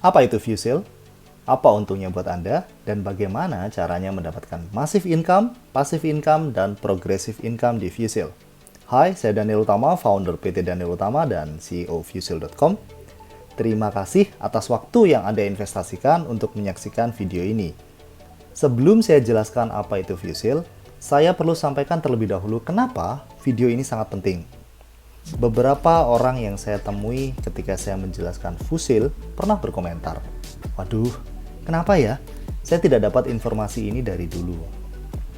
Apa itu Fusil? Apa untungnya buat Anda? Dan bagaimana caranya mendapatkan passive income, dan progressive income di Fusil? Hai, saya Daniel Utama, founder PT Daniel Utama dan CEO Fusil.com. Terima kasih atas waktu yang Anda investasikan untuk menyaksikan video ini. Sebelum saya jelaskan apa itu Fusil, saya perlu sampaikan terlebih dahulu kenapa video ini sangat penting. Beberapa orang yang saya temui ketika saya menjelaskan Fusil pernah berkomentar, "Waduh, kenapa ya? Saya tidak dapat informasi ini dari dulu.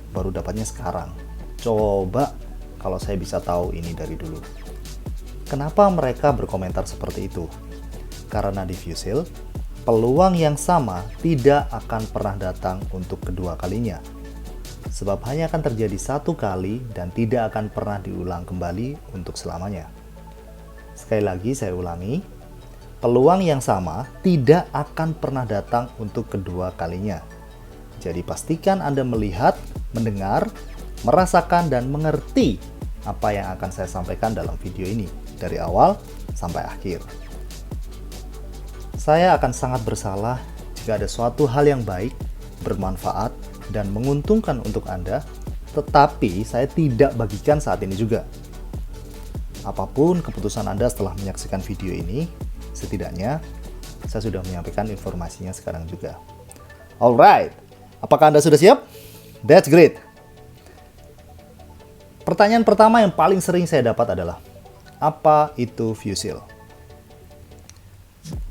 Baru dapatnya sekarang. Coba kalau saya bisa tahu ini dari dulu." Kenapa mereka berkomentar seperti itu? Karena di Fusil, peluang yang sama tidak akan pernah datang untuk kedua kalinya. Sebab hanya akan terjadi satu kali dan tidak akan pernah diulang kembali untuk selamanya. Sekali lagi saya ulangi, peluang yang sama tidak akan pernah datang untuk kedua kalinya. Jadi pastikan Anda melihat, mendengar, merasakan, dan mengerti apa yang akan saya sampaikan dalam video ini dari awal sampai akhir. Saya akan sangat bersalah jika ada suatu hal yang baik, bermanfaat, dan menguntungkan untuk Anda, tetapi saya tidak bagikan saat ini juga. Apapun keputusan Anda setelah menyaksikan video ini, setidaknya saya sudah menyampaikan informasinya sekarang juga. Alright, apakah Anda sudah siap? That's great. Pertanyaan pertama yang paling sering saya dapat adalah, apa itu Fusil?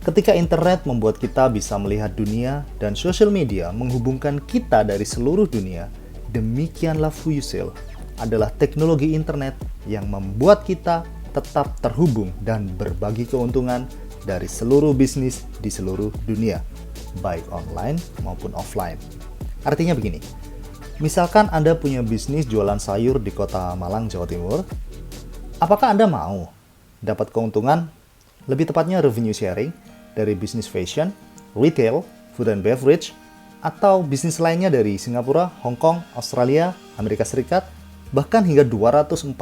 Ketika internet membuat kita bisa melihat dunia dan sosial media menghubungkan kita dari seluruh dunia, demikianlah Fusil adalah teknologi internet yang membuat kita tetap terhubung dan berbagi keuntungan dari seluruh bisnis di seluruh dunia, baik online maupun offline. Artinya begini, misalkan Anda punya bisnis jualan sayur di kota Malang, Jawa Timur, apakah Anda mau dapat keuntungan, lebih tepatnya revenue sharing, dari bisnis fashion, retail, food and beverage, atau bisnis lainnya dari Singapura, Hong Kong, Australia, Amerika Serikat, bahkan hingga 249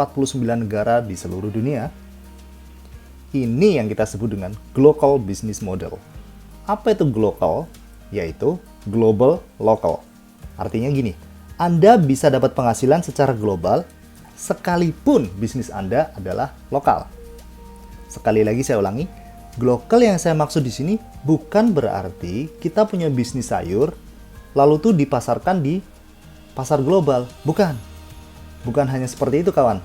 negara di seluruh dunia? Ini yang kita sebut dengan global business model. Apa itu global? Yaitu global local. Artinya gini, Anda bisa dapat penghasilan secara global sekalipun bisnis Anda adalah lokal. Sekali lagi saya ulangi, global yang saya maksud di sini bukan berarti kita punya bisnis sayur lalu tuh dipasarkan di pasar global. Bukan. Bukan hanya seperti itu, kawan.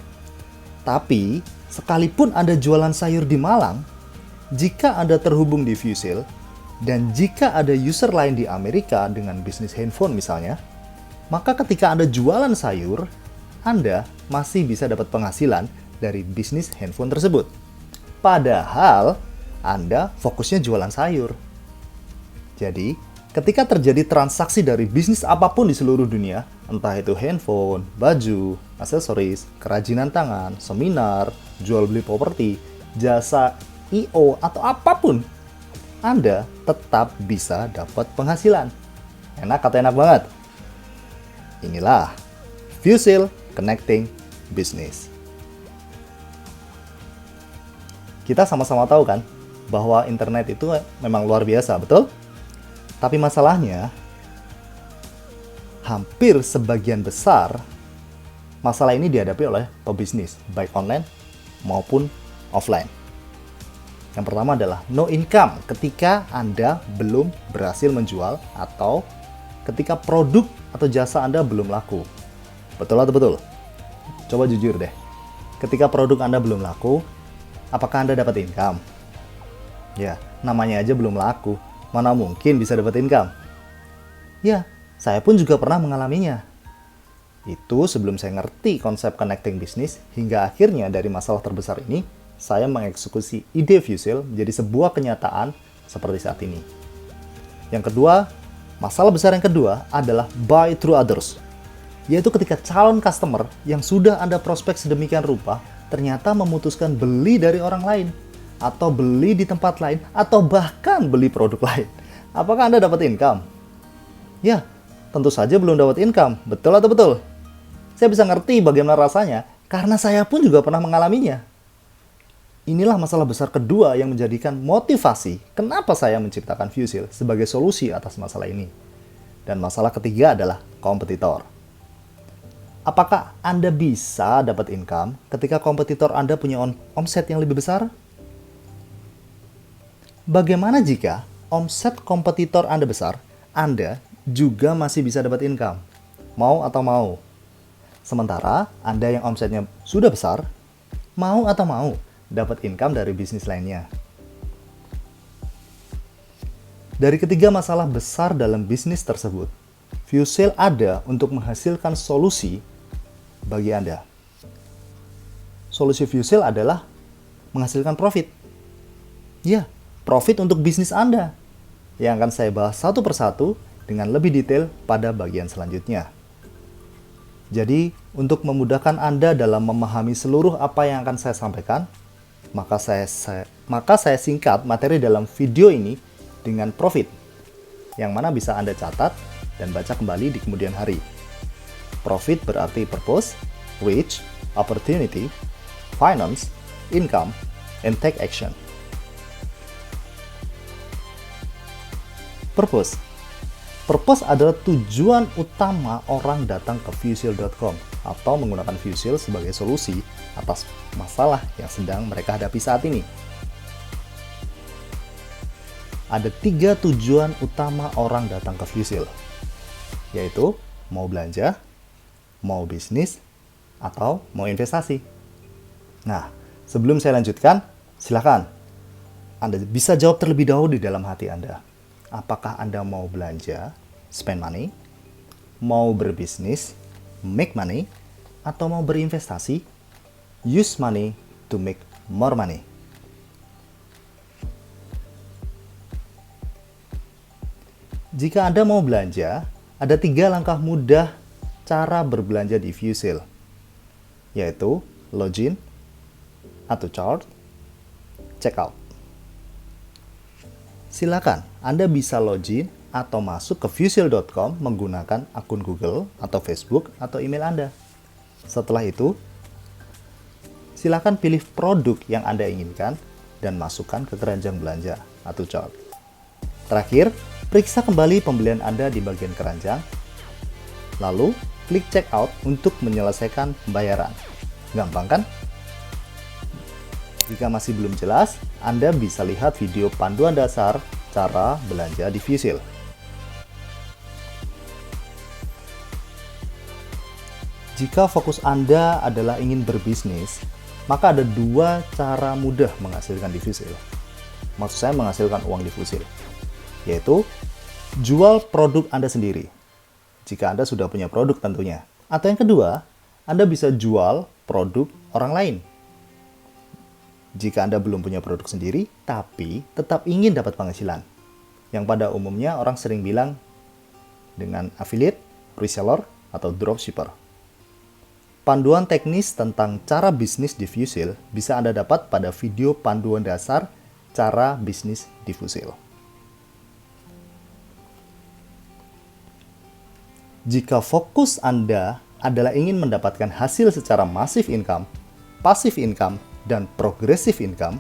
Tapi, sekalipun Anda jualan sayur di Malang, jika Anda terhubung di Fusil, dan jika ada user lain di Amerika dengan bisnis handphone misalnya, maka ketika Anda jualan sayur, Anda masih bisa dapat penghasilan dari bisnis handphone tersebut. Padahal, Anda fokusnya jualan sayur. Jadi, ketika terjadi transaksi dari bisnis apapun di seluruh dunia, entah itu handphone, baju, aksesoris, kerajinan tangan, seminar, jual beli properti, jasa I.O., atau apapun, Anda tetap bisa dapat penghasilan. Enak atau enak banget? Inilah Fusil Connecting Business. Kita sama-sama tahu kan, bahwa internet itu memang luar biasa, betul? Tapi masalahnya, hampir sebagian besar masalah ini dihadapi oleh pebisnis, baik online maupun offline. Yang pertama adalah no income ketika Anda belum berhasil menjual atau ketika produk atau jasa Anda belum laku. Betul atau betul? Coba jujur deh. Ketika produk Anda belum laku, apakah Anda dapat income? Ya, namanya aja belum laku. Mana mungkin bisa dapat income? Ya, saya pun juga pernah mengalaminya. Itu sebelum saya ngerti konsep connecting business, hingga akhirnya dari masalah terbesar ini, saya mengeksekusi ide Fusil menjadi sebuah kenyataan seperti saat ini. Yang kedua, masalah besar yang kedua adalah buy through others. Yaitu ketika calon customer yang sudah Anda prospek sedemikian rupa, ternyata memutuskan beli dari orang lain, atau beli di tempat lain, atau bahkan beli produk lain. Apakah Anda dapat income? Ya, tentu saja belum dapat income. Betul atau betul? Saya bisa ngerti bagaimana rasanya, karena saya pun juga pernah mengalaminya. Inilah masalah besar kedua yang menjadikan motivasi kenapa saya menciptakan Fusil sebagai solusi atas masalah ini. Dan masalah ketiga adalah kompetitor. Apakah Anda bisa dapat income ketika kompetitor Anda punya omset yang lebih besar? Bagaimana jika omset kompetitor Anda besar, Anda juga masih bisa dapat income? Mau atau mau? Sementara Anda yang omsetnya sudah besar, mau atau mau dapat income dari bisnis lainnya. Dari ketiga masalah besar dalam bisnis tersebut, Fusil ada untuk menghasilkan solusi bagi Anda. Solusi Fusil adalah menghasilkan profit. Ya, profit untuk bisnis Anda, yang akan saya bahas satu persatu dengan lebih detail pada bagian selanjutnya. Jadi, untuk memudahkan Anda dalam memahami seluruh apa yang akan saya sampaikan, maka saya singkat materi dalam video ini dengan profit, yang mana bisa Anda catat dan baca kembali di kemudian hari. Profit berarti purpose, reach, opportunity, finance, income, and take action. Purpose. Purpose adalah tujuan utama orang datang ke Fusil.com atau menggunakan Fusil sebagai solusi atas masalah yang sedang mereka hadapi saat ini. Ada 3 tujuan utama orang datang ke Fusil, yaitu mau belanja, mau bisnis, atau mau investasi. Nah, sebelum saya lanjutkan, silakan Anda bisa jawab terlebih dahulu di dalam hati Anda. Apakah Anda mau belanja, spend money, mau berbisnis, make money, atau mau berinvestasi, use money to make more money? Jika Anda mau belanja, ada 3 langkah mudah cara berbelanja di Fusil, yaitu login atau chart, checkout. Silakan, Anda bisa login atau masuk ke Fusil.com menggunakan akun Google atau Facebook atau email Anda. Setelah itu, silakan pilih produk yang Anda inginkan dan masukkan ke keranjang belanja atau chart. Terakhir, periksa kembali pembelian Anda di bagian keranjang, lalu klik checkout untuk menyelesaikan pembayaran. Gampang kan? Jika masih belum jelas, Anda bisa lihat video panduan dasar cara belanja di Fusil. Jika fokus Anda adalah ingin berbisnis, maka ada 2 cara mudah menghasilkan di Fusil. Maksud saya menghasilkan uang di Fusil, yaitu jual produk Anda sendiri, jika Anda sudah punya produk tentunya. Atau yang kedua, Anda bisa jual produk orang lain. Jika Anda belum punya produk sendiri, tapi tetap ingin dapat penghasilan, yang pada umumnya orang sering bilang dengan affiliate, reseller, atau dropshipper. Panduan teknis tentang cara bisnis di Fusil bisa Anda dapat pada video panduan dasar cara bisnis di Fusil. Jika fokus Anda adalah ingin mendapatkan hasil secara massive income, passive income, dan progressive income,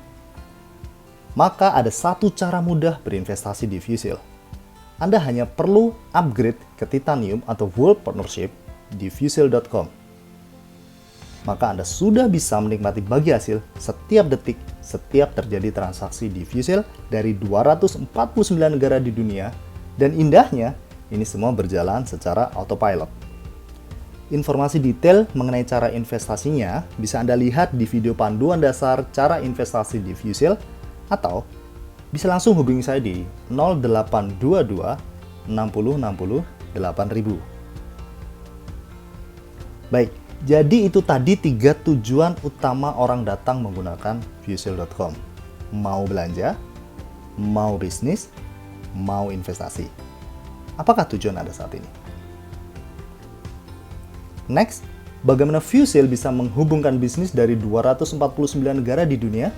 maka ada 1 cara mudah berinvestasi di Fusil. Anda hanya perlu upgrade ke Titanium atau World Partnership di Fusil.com. Maka Anda sudah bisa menikmati bagi hasil setiap detik, setiap terjadi transaksi di Fusil dari 249 negara di dunia, dan indahnya, ini semua berjalan secara autopilot. Informasi detail mengenai cara investasinya bisa Anda lihat di video panduan dasar cara investasi di Fusil, atau bisa langsung hubungi saya di 0822 60 60 8000. Baik, jadi itu tadi 3 tujuan utama orang datang menggunakan Fusil.com. Mau belanja, mau bisnis, mau investasi. Apakah tujuan Anda saat ini? Next, bagaimana Fusil bisa menghubungkan bisnis dari 249 negara di dunia?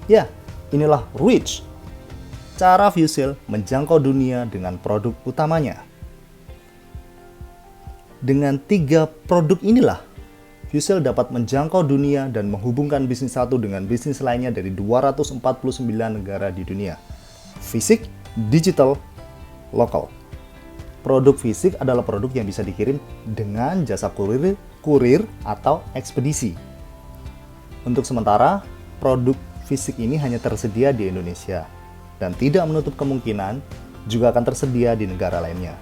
Ya, inilah Reach. Cara Fusil menjangkau dunia dengan produk utamanya. Dengan 3 produk inilah, Fusil dapat menjangkau dunia dan menghubungkan bisnis satu dengan bisnis lainnya dari 249 negara di dunia. Fisik, digital, lokal. Produk fisik adalah produk yang bisa dikirim dengan jasa kurir atau ekspedisi. Untuk sementara, produk fisik ini hanya tersedia di Indonesia dan tidak menutup kemungkinan juga akan tersedia di negara lainnya.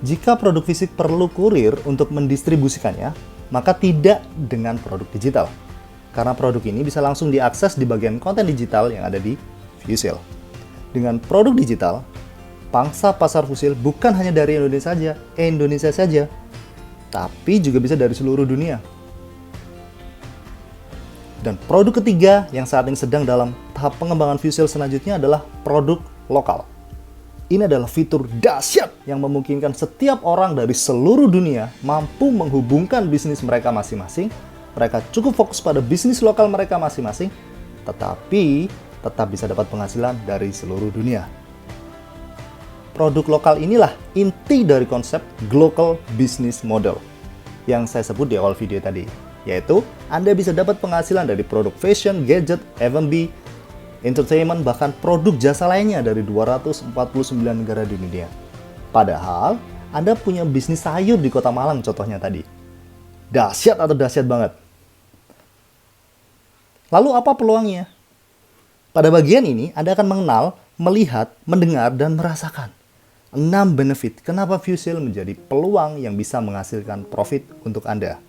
Jika produk fisik perlu kurir untuk mendistribusikannya, maka tidak dengan produk digital. Karena produk ini bisa langsung diakses di bagian konten digital yang ada di Fusil. Dengan produk digital, pangsa pasar Fusil bukan hanya dari Indonesia saja, tapi juga bisa dari seluruh dunia. Dan produk ketiga yang saat ini sedang dalam tahap pengembangan Fusil selanjutnya adalah produk lokal. Ini adalah fitur dahsyat yang memungkinkan setiap orang dari seluruh dunia mampu menghubungkan bisnis mereka masing-masing. Mereka cukup fokus pada bisnis lokal mereka masing-masing, tetapi tetap bisa dapat penghasilan dari seluruh dunia. Produk lokal inilah inti dari konsep Global Business Model yang saya sebut di awal video tadi, yaitu Anda bisa dapat penghasilan dari produk fashion, gadget, F&B, entertainment, bahkan produk jasa lainnya dari 249 negara di dunia. Padahal, Anda punya bisnis sayur di Kota Malang contohnya tadi. Dahsyat atau dahsyat banget? Lalu apa peluangnya? Pada bagian ini, Anda akan mengenal, melihat, mendengar, dan merasakan 6 benefit kenapa Fusil menjadi peluang yang bisa menghasilkan profit untuk Anda.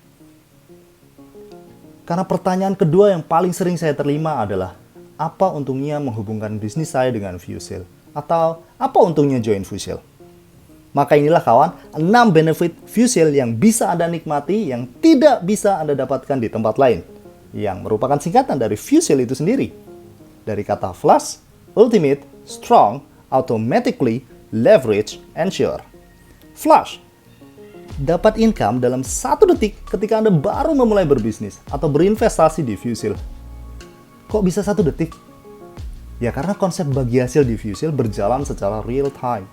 Karena pertanyaan kedua yang paling sering saya terima adalah, apa untungnya menghubungkan bisnis saya dengan Fusil? Atau apa untungnya join Fusil? Maka inilah kawan, 6 benefit Fusil yang bisa Anda nikmati yang tidak bisa Anda dapatkan di tempat lain. Yang merupakan singkatan dari Fusil itu sendiri. Dari kata flash, ultimate, strong, automatically, leverage, ensure. Flash, dapat income dalam 1 detik ketika Anda baru memulai berbisnis atau berinvestasi di Fusil. Kok bisa 1 detik? Ya karena konsep bagi hasil di Fusil berjalan secara real time,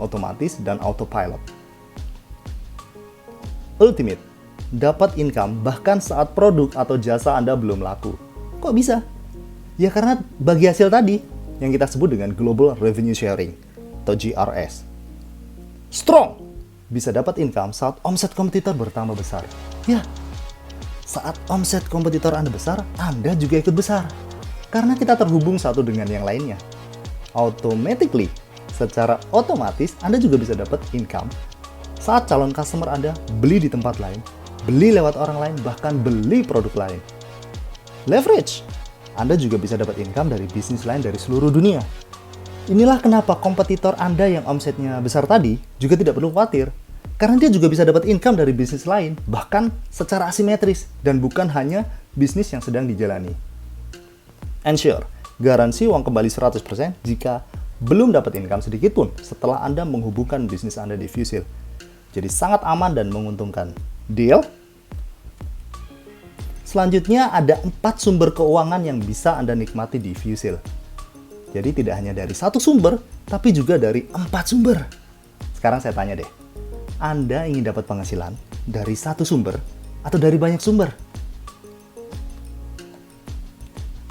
otomatis dan autopilot. Ultimate, dapat income bahkan saat produk atau jasa Anda belum laku. Kok bisa? Ya karena bagi hasil tadi yang kita sebut dengan Global Revenue Sharing atau GRS. Strong, bisa dapat income saat omset kompetitor bertambah besar. Ya, saat omset kompetitor Anda besar, Anda juga ikut besar. Karena kita terhubung satu dengan yang lainnya. Automatically, secara otomatis Anda juga bisa dapat income saat calon customer Anda beli di tempat lain, beli lewat orang lain, bahkan beli produk lain. Leverage, Anda juga bisa dapat income dari bisnis lain dari seluruh dunia. Inilah kenapa kompetitor Anda yang omsetnya besar tadi juga tidak perlu khawatir. Karena dia juga bisa dapat income dari bisnis lain, bahkan secara asimetris, dan bukan hanya bisnis yang sedang dijalani. Ensure, garansi uang kembali 100% jika belum dapat income sedikit pun setelah Anda menghubungkan bisnis Anda di Fusil. Jadi sangat aman dan menguntungkan. Deal? Selanjutnya ada 4 sumber keuangan yang bisa Anda nikmati di Fusil. Jadi tidak hanya dari 1 sumber, tapi juga dari 4 sumber. Sekarang saya tanya deh, Anda ingin dapat penghasilan dari 1 sumber atau dari banyak sumber?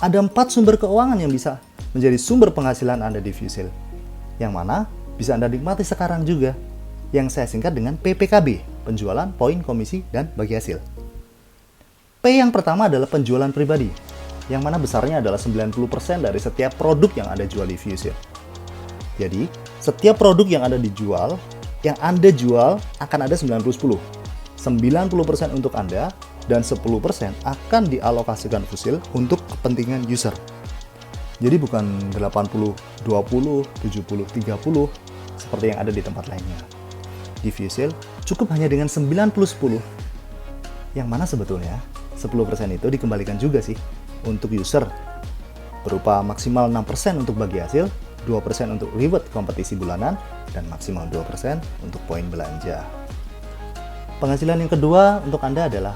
Ada 4 sumber keuangan yang bisa menjadi sumber penghasilan Anda di Fusil. Yang mana bisa Anda nikmati sekarang juga. Yang saya singkat dengan PPKB, penjualan, poin, komisi, dan bagi hasil. P yang pertama adalah penjualan pribadi, yang mana besarnya adalah 90% dari setiap produk yang Anda jual di Fusil. Jadi, setiap produk yang Anda jual akan ada 90-10. 90% untuk Anda dan 10% akan dialokasikan Fusil untuk kepentingan user. Jadi bukan 80-20, 70-30 seperti yang ada di tempat lainnya. Di Fusil cukup hanya dengan 90-10. Yang mana sebetulnya 10% itu dikembalikan juga sih untuk user berupa maksimal 6% untuk bagi hasil, 2% untuk reward kompetisi bulanan, dan maksimal 2% untuk poin belanja. Penghasilan yang kedua untuk Anda adalah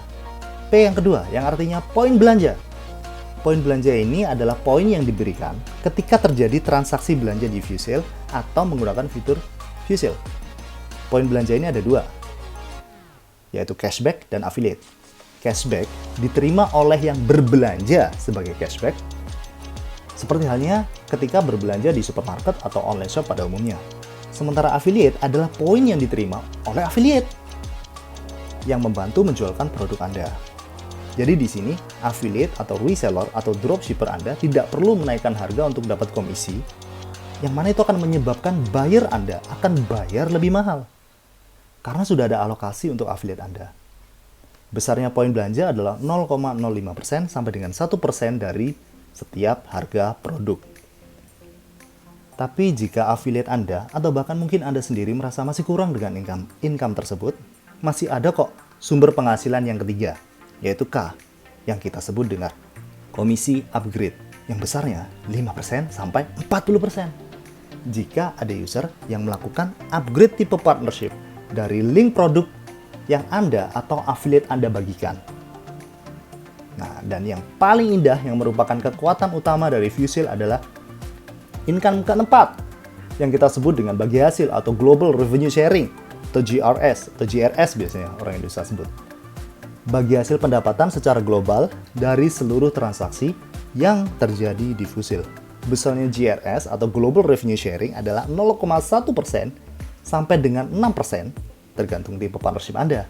P yang kedua, yang artinya poin belanja. Poin belanja ini adalah poin yang diberikan ketika terjadi transaksi belanja di Fusil atau menggunakan fitur Fusil. Poin belanja ini ada 2. yaitu cashback dan affiliate. Cashback diterima oleh yang berbelanja sebagai cashback, seperti halnya ketika berbelanja di supermarket atau online shop pada umumnya. Sementara affiliate adalah poin yang diterima oleh affiliate yang membantu menjualkan produk Anda. Jadi di sini, affiliate atau reseller atau dropshipper Anda tidak perlu menaikkan harga untuk dapat komisi, yang mana itu akan menyebabkan buyer Anda akan bayar lebih mahal. Karena sudah ada alokasi untuk affiliate Anda. Besarnya poin belanja adalah 0,05% sampai dengan 1% dari setiap harga produk. Tapi jika affiliate Anda, atau bahkan mungkin Anda sendiri merasa masih kurang dengan income tersebut, masih ada kok sumber penghasilan yang ketiga, yaitu K, yang kita sebut dengan komisi upgrade, yang besarnya 5% sampai 40%. Jika ada user yang melakukan upgrade tipe partnership dari link produk yang Anda atau affiliate Anda bagikan. Nah, dan yang paling indah yang merupakan kekuatan utama dari ViewSale adalah income keempat, yang kita sebut dengan bagi hasil atau Global Revenue Sharing, atau GRS biasanya orang Indonesia sebut. Bagi hasil pendapatan secara global dari seluruh transaksi yang terjadi di ViewSale. Besarnya GRS atau Global Revenue Sharing adalah 0,1% sampai dengan 6% tergantung tipe partnership Anda.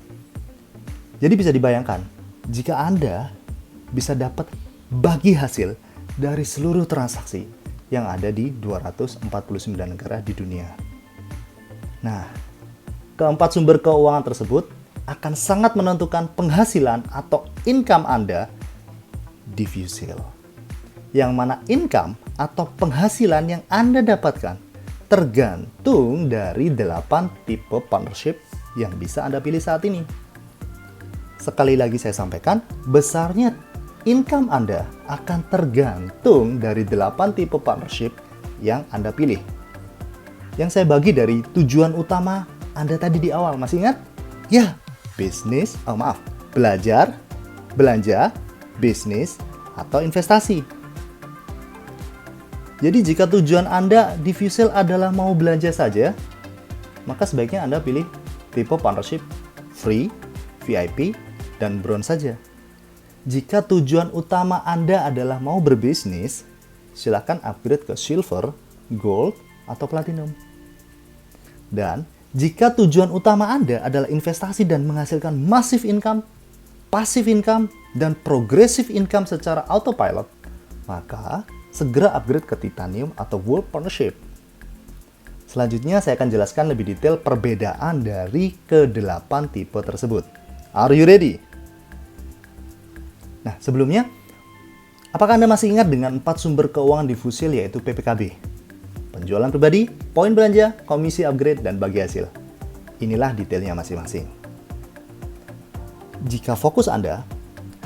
Jadi bisa dibayangkan, jika Anda bisa dapat bagi hasil dari seluruh transaksi yang ada di 249 negara di dunia. Nah, keempat sumber keuangan tersebut akan sangat menentukan penghasilan atau income Anda di ViewSale. Yang mana income atau penghasilan yang Anda dapatkan tergantung dari 8 tipe partnership yang bisa Anda pilih saat ini. Sekali lagi saya sampaikan, besarnya income Anda akan tergantung dari 8 tipe partnership yang Anda pilih. Yang saya bagi dari tujuan utama Anda tadi di awal, masih ingat? Ya, belajar, belanja, bisnis, atau investasi. Jadi jika tujuan Anda di ViewSale adalah mau belanja saja, maka sebaiknya Anda pilih tipe partnership free, VIP, dan bronze saja. Jika tujuan utama Anda adalah mau berbisnis, silakan upgrade ke silver, gold, atau platinum. Dan jika tujuan utama Anda adalah investasi dan menghasilkan massive income, passive income, dan progressive income secara autopilot, maka segera upgrade ke titanium atau gold partnership. Selanjutnya saya akan jelaskan lebih detail perbedaan dari ke-8 tipe tersebut. Are you ready? Nah, sebelumnya, apakah Anda masih ingat dengan 4 sumber keuangan di ViewSale, yaitu PPKB? Penjualan pribadi, poin belanja, komisi upgrade, dan bagi hasil. Inilah detailnya masing-masing. Jika fokus Anda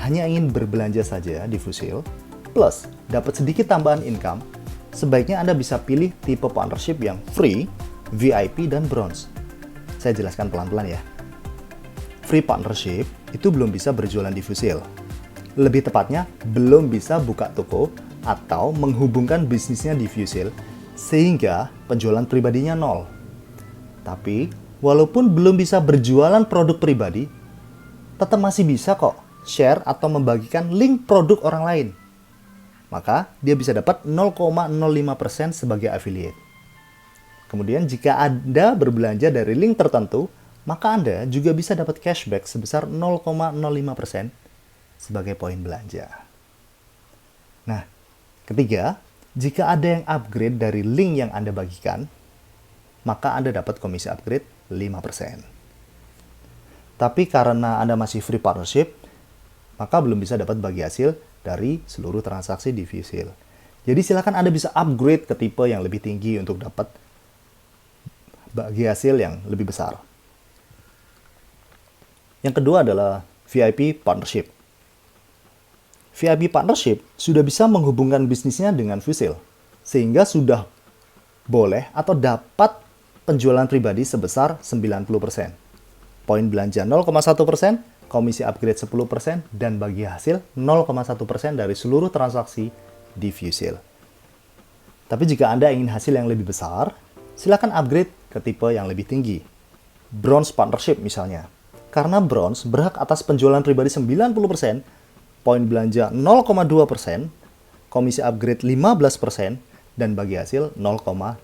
hanya ingin berbelanja saja di ViewSale, plus dapat sedikit tambahan income, sebaiknya Anda bisa pilih tipe partnership yang free, VIP, dan bronze. Saya jelaskan pelan-pelan ya. Free partnership itu belum bisa berjualan di ViewSale. Lebih tepatnya, belum bisa buka toko atau menghubungkan bisnisnya di ViewSale, sehingga penjualan pribadinya 0. Tapi, walaupun belum bisa berjualan produk pribadi, tetap masih bisa kok share atau membagikan link produk orang lain. Maka, dia bisa dapat 0,05% sebagai affiliate. Kemudian, jika Anda berbelanja dari link tertentu, maka Anda juga bisa dapat cashback sebesar 0,05% sebagai poin belanja. Nah, ketiga, jika ada yang upgrade dari link yang Anda bagikan, maka Anda dapat komisi upgrade 5%. Tapi karena Anda masih free partnership, maka belum bisa dapat bagi hasil dari seluruh transaksi di ViewSale. Jadi silakan Anda bisa upgrade ke tipe yang lebih tinggi untuk dapat bagi hasil yang lebih besar. Yang kedua adalah VIP partnership. VIP partnership sudah bisa menghubungkan bisnisnya dengan ViewSale, sehingga sudah boleh atau dapat penjualan pribadi sebesar 90%. Poin belanja 0,1%, komisi upgrade 10%, dan bagi hasil 0,1% dari seluruh transaksi di ViewSale. Tapi jika Anda ingin hasil yang lebih besar, silakan upgrade ke tipe yang lebih tinggi. Bronze partnership misalnya. Karena bronze berhak atas penjualan pribadi 90%, poin belanja 0,2%, komisi upgrade 15%, dan bagi hasil 0,25%.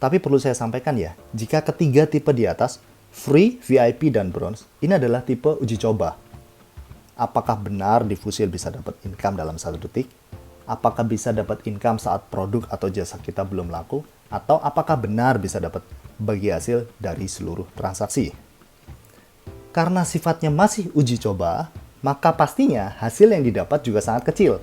Tapi perlu saya sampaikan ya, jika ketiga tipe di atas, free, VIP, dan bronze, ini adalah tipe uji coba. Apakah benar di Fusil bisa dapat income dalam 1 detik? Apakah bisa dapat income saat produk atau jasa kita belum laku? Atau apakah benar bisa dapat bagi hasil dari seluruh transaksi? Karena sifatnya masih uji coba, maka pastinya hasil yang didapat juga sangat kecil.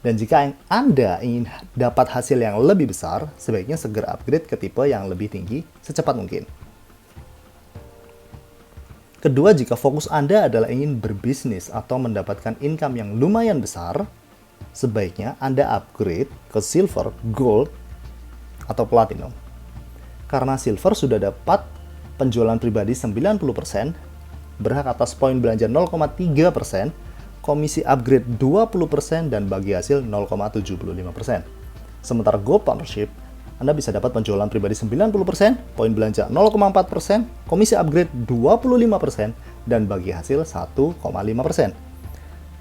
Dan jika Anda ingin dapat hasil yang lebih besar, sebaiknya segera upgrade ke tipe yang lebih tinggi secepat mungkin. Kedua, jika fokus Anda adalah ingin berbisnis atau mendapatkan income yang lumayan besar, sebaiknya Anda upgrade ke silver, gold, atau platinum. Karena silver sudah dapat penjualan pribadi 90%, berhak atas poin belanja 0,3%, komisi upgrade 20%, dan bagi hasil 0,75%. Sementara Gold Partnership, Anda bisa dapat penjualan pribadi 90%, poin belanja 0,4%, komisi upgrade 25%, dan bagi hasil 1,5%.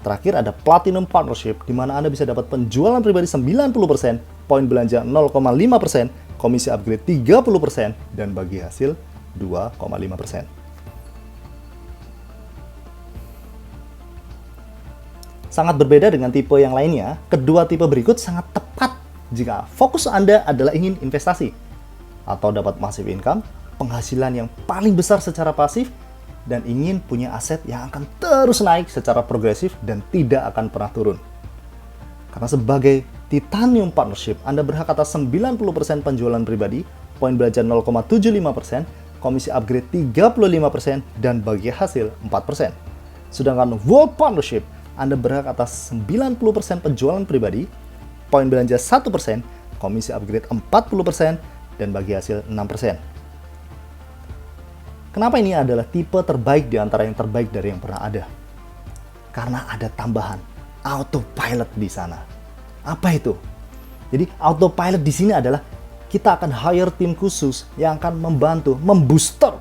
Terakhir ada Platinum Partnership, di mana Anda bisa dapat penjualan pribadi 90%, poin belanja 0,5%, komisi upgrade 30%, dan bagi hasil 2,5%. Sangat berbeda dengan tipe yang lainnya, kedua tipe berikut sangat tepat jika fokus Anda adalah ingin investasi atau dapat passive income, penghasilan yang paling besar secara pasif, dan ingin punya aset yang akan terus naik secara progresif dan tidak akan pernah turun. Karena sebagai Titanium Partnership, Anda berhak atas 90% penjualan pribadi, poin belanja 0,75%, komisi upgrade 35%, dan bagi hasil 4%. Sedangkan World Partnership, Anda berhak atas 90% penjualan pribadi, poin belanja 1%, komisi upgrade 40%, dan bagi hasil 6%. Kenapa ini adalah tipe terbaik di antara yang terbaik dari yang pernah ada? Karena ada tambahan autopilot di sana. Apa itu? Jadi autopilot di sini adalah kita akan hire tim khusus yang akan membantu membooster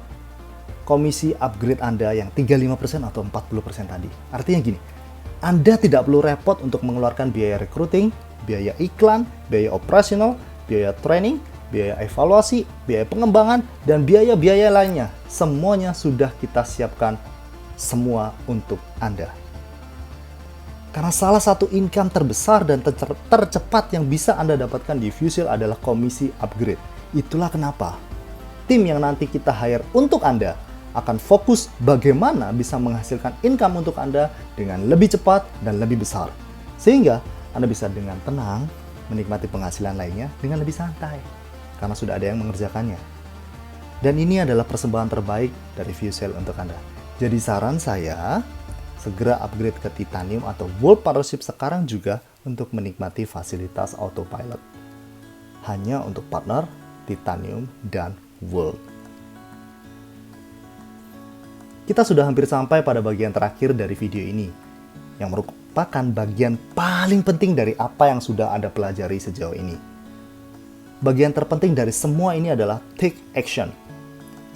komisi upgrade Anda yang 35% atau 40% tadi. Artinya gini, Anda tidak perlu repot untuk mengeluarkan biaya recruiting, biaya iklan, biaya operasional, biaya training, biaya evaluasi, biaya pengembangan, dan biaya-biaya lainnya. Semuanya sudah kita siapkan semua untuk Anda. Karena salah satu income terbesar dan tercepat yang bisa Anda dapatkan di Fusil adalah komisi upgrade. Itulah kenapa tim yang nanti kita hire untuk Anda akan fokus bagaimana bisa menghasilkan income untuk Anda dengan lebih cepat dan lebih besar. Sehingga Anda bisa dengan tenang menikmati penghasilan lainnya dengan lebih santai. Karena sudah ada yang mengerjakannya. Dan ini adalah persembahan terbaik dari Fusil untuk Anda. Jadi saran saya, segera upgrade ke Titanium atau World Partnership sekarang juga untuk menikmati fasilitas autopilot. Hanya untuk partner, Titanium, dan World. Kita sudah hampir sampai pada bagian terakhir dari video ini, yang merupakan bagian paling penting dari apa yang sudah Anda pelajari sejauh ini. Bagian terpenting dari semua ini adalah take action.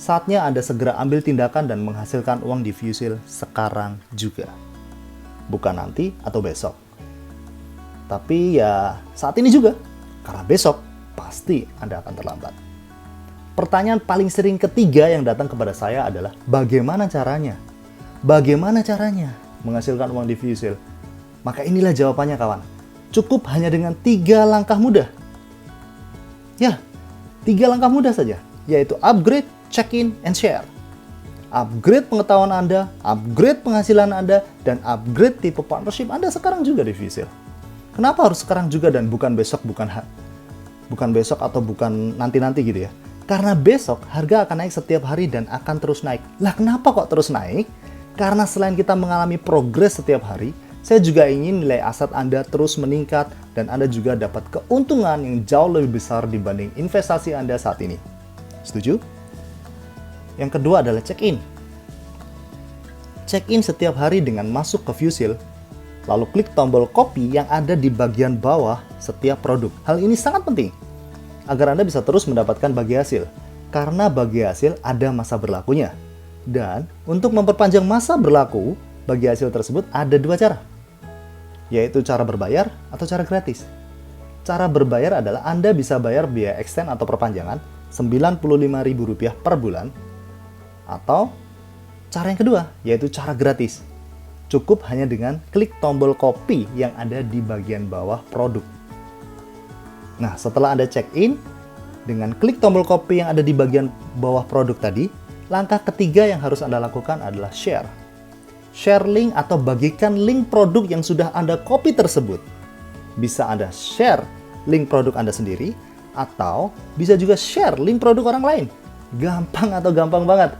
Saatnya Anda segera ambil tindakan dan menghasilkan uang di Fusil sekarang juga. Bukan nanti atau besok. Tapi ya saat ini juga, karena besok pasti Anda akan terlambat. Pertanyaan paling sering ketiga yang datang kepada saya adalah bagaimana caranya? Bagaimana caranya menghasilkan uang di Fusil? Maka inilah jawabannya kawan. Cukup hanya dengan 3 langkah mudah. Ya, 3 langkah mudah saja, yaitu upgrade, check-in, and share. Upgrade pengetahuan Anda, upgrade penghasilan Anda, dan upgrade tipe partnership Anda sekarang juga di Fusil. Kenapa harus sekarang juga dan bukan besok, bukan besok atau bukan nanti-nanti gitu ya? Karena besok harga akan naik setiap hari dan akan terus naik. Lah kenapa kok terus naik? Karena selain kita mengalami progres setiap hari, saya juga ingin nilai aset Anda terus meningkat dan Anda juga dapat keuntungan yang jauh lebih besar dibanding investasi Anda saat ini. Setuju? Yang kedua adalah check-in. Check-in setiap hari dengan masuk ke Fusil, lalu klik tombol copy yang ada di bagian bawah setiap produk. Hal ini sangat penting agar Anda bisa terus mendapatkan bagi hasil. Karena bagi hasil ada masa berlakunya. Dan untuk memperpanjang masa berlaku bagi hasil tersebut ada dua cara, yaitu cara berbayar atau cara gratis. Cara berbayar adalah Anda bisa bayar biaya extend atau perpanjangan Rp95.000 per bulan. Atau cara yang kedua, yaitu cara gratis. Cukup hanya dengan klik tombol copy yang ada di bagian bawah produk. Nah, setelah Anda check in, dengan klik tombol copy yang ada di bagian bawah produk tadi, langkah ketiga yang harus Anda lakukan adalah share. Share link atau bagikan link produk yang sudah Anda copy tersebut. Bisa Anda share link produk Anda sendiri, atau bisa juga share link produk orang lain. Gampang atau gampang banget.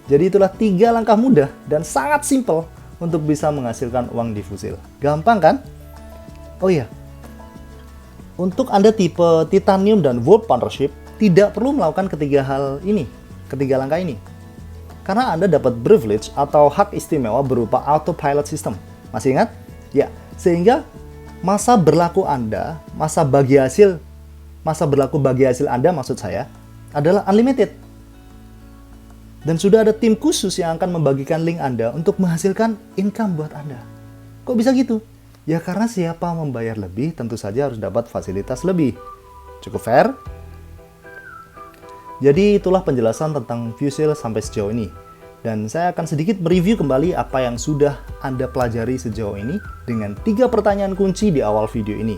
Jadi itulah 3 langkah mudah dan sangat simpel untuk bisa menghasilkan uang di Fusil. Gampang kan? Oh iya, untuk Anda tipe Titanium dan Gold Partnership, tidak perlu melakukan ketiga langkah ini. Karena Anda dapat privilege atau hak istimewa berupa autopilot system. Masih ingat? Ya, sehingga masa berlaku bagi hasil Anda maksud saya adalah unlimited. Dan sudah ada tim khusus yang akan membagikan link Anda untuk menghasilkan income buat Anda. Kok bisa gitu? Ya karena siapa membayar lebih tentu saja harus dapat fasilitas lebih. Cukup fair? Jadi itulah penjelasan tentang Fusil sampai sejauh ini. Dan saya akan sedikit mereview kembali apa yang sudah Anda pelajari sejauh ini dengan 3 pertanyaan kunci di awal video ini.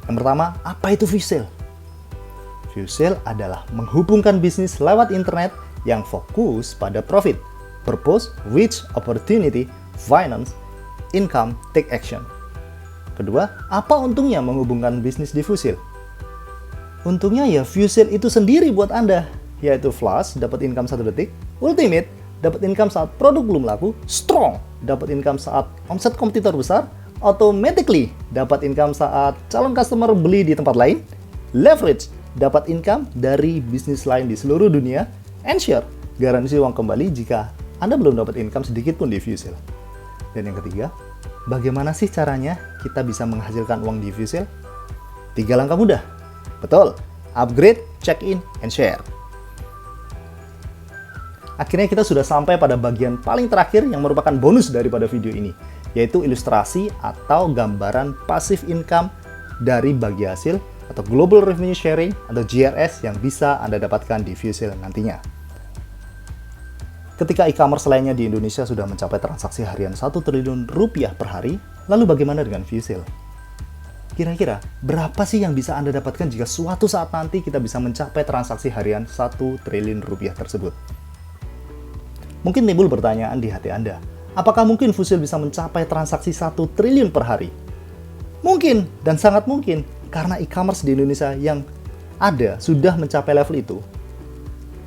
Yang pertama, apa itu Fusil? Fusil adalah menghubungkan bisnis lewat internet yang fokus pada profit, purpose, reach, opportunity, finance, income, take action. Kedua, apa untungnya menghubungkan bisnis di Fusil? Untungnya ya Fusil itu sendiri buat Anda, yaitu Flash, dapat income 1 detik, Ultimate, dapat income saat produk belum laku, Strong, dapat income saat omset kompetitor besar, Automatically, dapat income saat calon customer beli di tempat lain, Leverage, dapat income dari bisnis lain di seluruh dunia, Ensure, garansi uang kembali jika Anda belum dapat income sedikit pun di Fusil. Dan yang ketiga, bagaimana sih caranya kita bisa menghasilkan uang di Fusil? 3 langkah mudah. Betul, upgrade, check-in, and share. Akhirnya kita sudah sampai pada bagian paling terakhir yang merupakan bonus daripada video ini, yaitu ilustrasi atau gambaran passive income dari bagi hasil atau Global Revenue Sharing atau GRS yang bisa Anda dapatkan di Fusil nantinya. Ketika e-commerce lainnya di Indonesia sudah mencapai transaksi harian 1 triliun rupiah per hari, lalu bagaimana dengan Fusil? Kira-kira berapa sih yang bisa Anda dapatkan jika suatu saat nanti kita bisa mencapai transaksi harian 1 triliun rupiah tersebut? Mungkin timbul pertanyaan di hati Anda, apakah mungkin Fusil bisa mencapai transaksi 1 triliun per hari? Mungkin, dan sangat mungkin, karena e-commerce di Indonesia yang ada sudah mencapai level itu.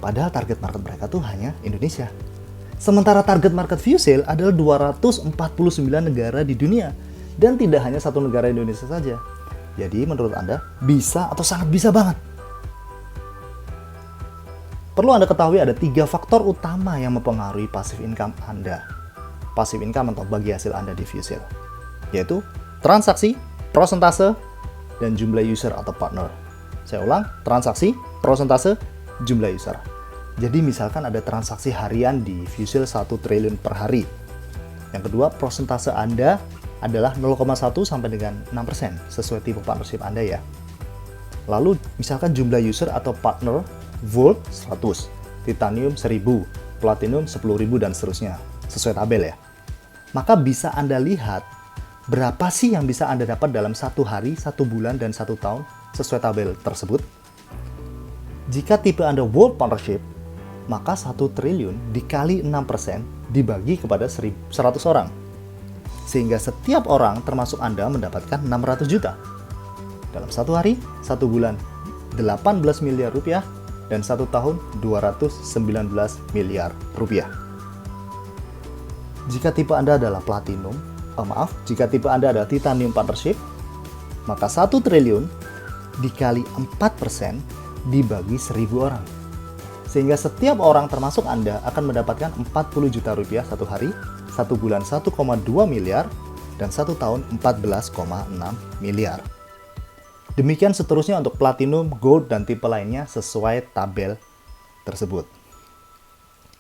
Padahal target market mereka tuh hanya Indonesia. Sementara target market Fusil adalah 249 negara di dunia. Dan tidak hanya satu negara Indonesia saja. Jadi menurut Anda, bisa atau sangat bisa banget? Perlu Anda ketahui ada 3 faktor utama yang mempengaruhi passive income Anda. Passive income atau bagi hasil Anda di Fusil. Yaitu transaksi, prosentase, dan jumlah user atau partner. Saya ulang, transaksi, prosentase, jumlah user. Jadi misalkan ada transaksi harian di Fusil 1 triliun per hari. Yang kedua, prosentase Anda adalah 0,1 sampai dengan 6% sesuai tipe partnership Anda ya. Lalu misalkan jumlah user atau partner Gold 100, Titanium 1000, Platinum 10.000 dan seterusnya sesuai tabel ya. Maka bisa Anda lihat berapa sih yang bisa Anda dapat dalam 1 hari, 1 bulan, dan 1 tahun sesuai tabel tersebut? Jika tipe Anda World Partnership, maka 1 triliun dikali 6% dibagi kepada 100 orang. Sehingga setiap orang termasuk Anda mendapatkan 600 juta. Dalam 1 hari, 1 bulan, 18 miliar rupiah, dan 1 tahun 219 miliar rupiah. Jika tipe Anda adalah jika tipe Anda adalah Titanium Partnership, maka 1 triliun dikali 4% dibagi 1000 orang. Sehingga setiap orang termasuk Anda akan mendapatkan 40 juta rupiah 1 hari, 1 bulan 1,2 miliar, dan 1 tahun 14,6 miliar. Demikian seterusnya untuk Platinum, Gold, dan tipe lainnya sesuai tabel tersebut.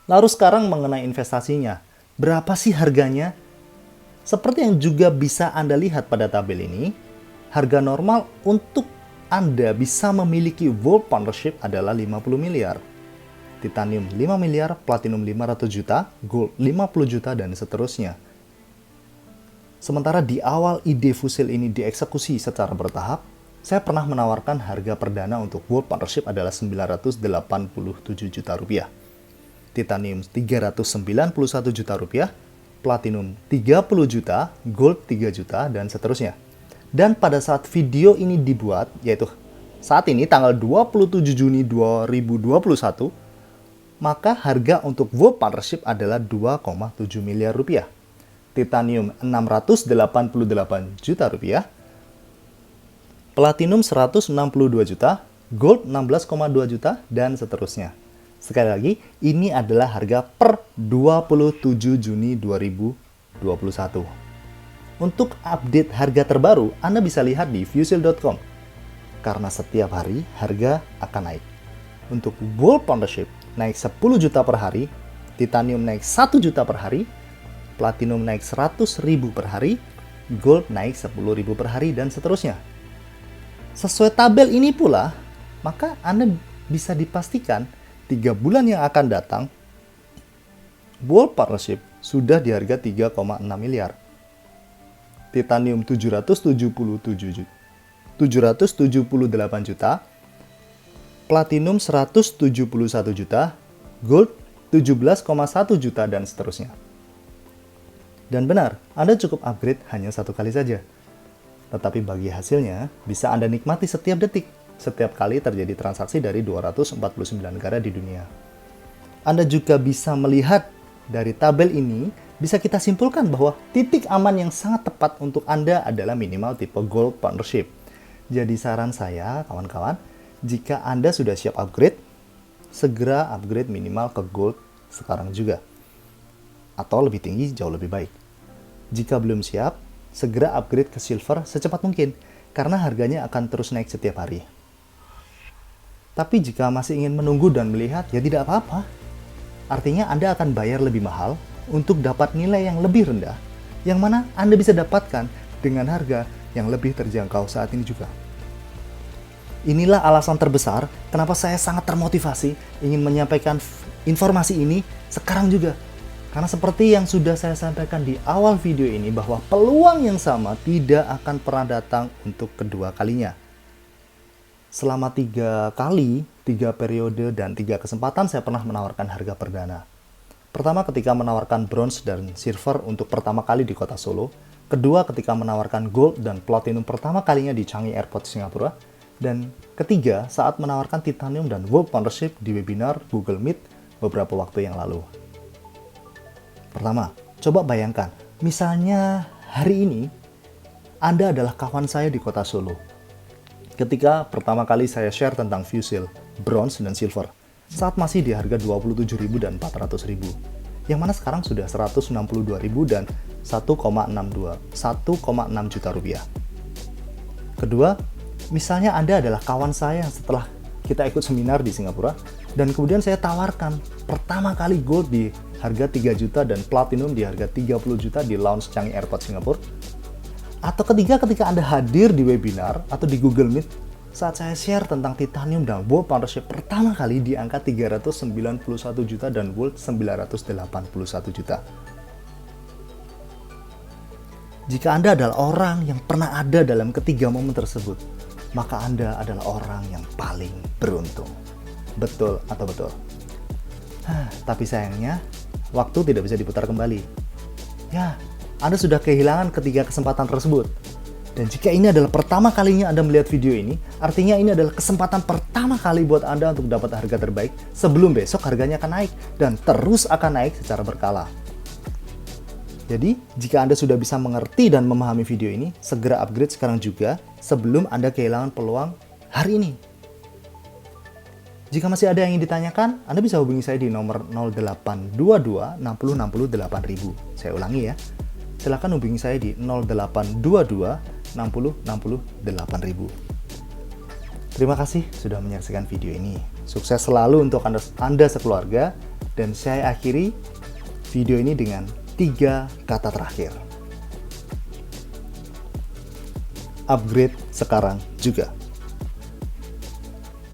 Lalu sekarang mengenai investasinya, berapa sih harganya? Seperti yang juga bisa Anda lihat pada tabel ini, harga normal untuk Anda bisa memiliki Vault Partnership adalah 50 miliar. Titanium 5 miliar, Platinum 500 juta, Gold 50 juta, dan seterusnya. Sementara di awal ide fusil ini dieksekusi secara bertahap, saya pernah menawarkan harga perdana untuk Vault Partnership adalah 987 juta rupiah. Titanium 391 juta rupiah, Platinum 30 juta, Gold 3 juta, dan seterusnya. Dan pada saat video ini dibuat, yaitu saat ini tanggal 27 Juni 2021, maka harga untuk Vault Partnership adalah 2,7 miliar rupiah. Titanium 688 juta rupiah, Platinum 162 juta, Gold 16,2 juta, dan seterusnya. Sekali lagi, ini adalah harga per 27 Juni 2021. Untuk update harga terbaru, Anda bisa lihat di fusil.com. Karena setiap hari, harga akan naik. Untuk Vault Partnership, naik 10 juta per hari, Titanium naik 1 juta per hari, Platinum naik 100.000 per hari, Gold naik 10.000 per hari, dan seterusnya. Sesuai tabel ini pula, maka Anda bisa dipastikan 3 bulan yang akan datang, Vault Partnership sudah di harga 3,6 miliar. Titanium 778 juta, Platinum 171 juta, Gold 17,1 juta, dan seterusnya. Dan benar, Anda cukup upgrade hanya 1 kali saja. Tetapi bagi hasilnya, bisa Anda nikmati setiap detik, setiap kali terjadi transaksi dari 249 negara di dunia. Anda juga bisa melihat dari tabel ini, bisa kita simpulkan bahwa titik aman yang sangat tepat untuk Anda adalah minimal tipe Gold Partnership. Jadi saran saya, kawan-kawan, jika Anda sudah siap upgrade, segera upgrade minimal ke Gold sekarang juga. Atau lebih tinggi, jauh lebih baik. Jika belum siap, segera upgrade ke Silver secepat mungkin, karena harganya akan terus naik setiap hari. Tapi jika masih ingin menunggu dan melihat, ya tidak apa-apa. Artinya Anda akan bayar lebih mahal untuk dapat nilai yang lebih rendah, yang mana Anda bisa dapatkan dengan harga yang lebih terjangkau saat ini juga. Inilah alasan terbesar kenapa saya sangat termotivasi ingin menyampaikan informasi ini sekarang juga. Karena seperti yang sudah saya sampaikan di awal video ini, bahwa peluang yang sama tidak akan pernah datang untuk kedua kalinya. Selama 3 kali, 3 periode, dan 3 kesempatan saya pernah menawarkan harga perdana. Pertama ketika menawarkan bronze dan silver untuk pertama kali di kota Solo. Kedua ketika menawarkan gold dan platinum pertama kalinya di Changi Airport, Singapura. Dan ketiga saat menawarkan titanium dan Vault Partnership di webinar Google Meet beberapa waktu yang lalu. Pertama, coba bayangkan, misalnya hari ini Anda adalah kawan saya di kota Solo. Ketika pertama kali saya share tentang fusil, bronze dan silver, saat masih di harga 27.000 dan 400.000, yang mana sekarang sudah 162.000 dan 1,6 juta rupiah. Kedua, misalnya Anda adalah kawan saya setelah kita ikut seminar di Singapura, dan kemudian saya tawarkan pertama kali gold di harga 3 juta dan platinum di harga 30 juta di lounge Changi Airport, Singapura. Atau ketiga, ketika Anda hadir di webinar atau di Google Meet saat saya share tentang titanium dan Vault Partnership pertama kali di angka 391 juta dan Vault 981 juta. Jika Anda adalah orang yang pernah ada dalam ketiga momen tersebut, maka Anda adalah orang yang paling beruntung. Betul atau betul? Tapi sayangnya, waktu tidak bisa diputar kembali. Ya, Anda sudah kehilangan ketiga kesempatan tersebut. Dan jika ini adalah pertama kalinya Anda melihat video ini, artinya ini adalah kesempatan pertama kali buat Anda untuk dapat harga terbaik sebelum besok harganya akan naik dan terus akan naik secara berkala. Jadi, jika Anda sudah bisa mengerti dan memahami video ini, segera upgrade sekarang juga sebelum Anda kehilangan peluang hari ini. Jika masih ada yang ingin ditanyakan, Anda bisa hubungi saya di nomor 0822 60 60 8000. Saya ulangi ya. Silakan hubungi saya di 0822 60 60 8000. Terima kasih sudah menyaksikan video ini. Sukses selalu untuk Anda sekeluarga, dan saya akhiri video ini dengan 3 kata terakhir. Upgrade sekarang juga.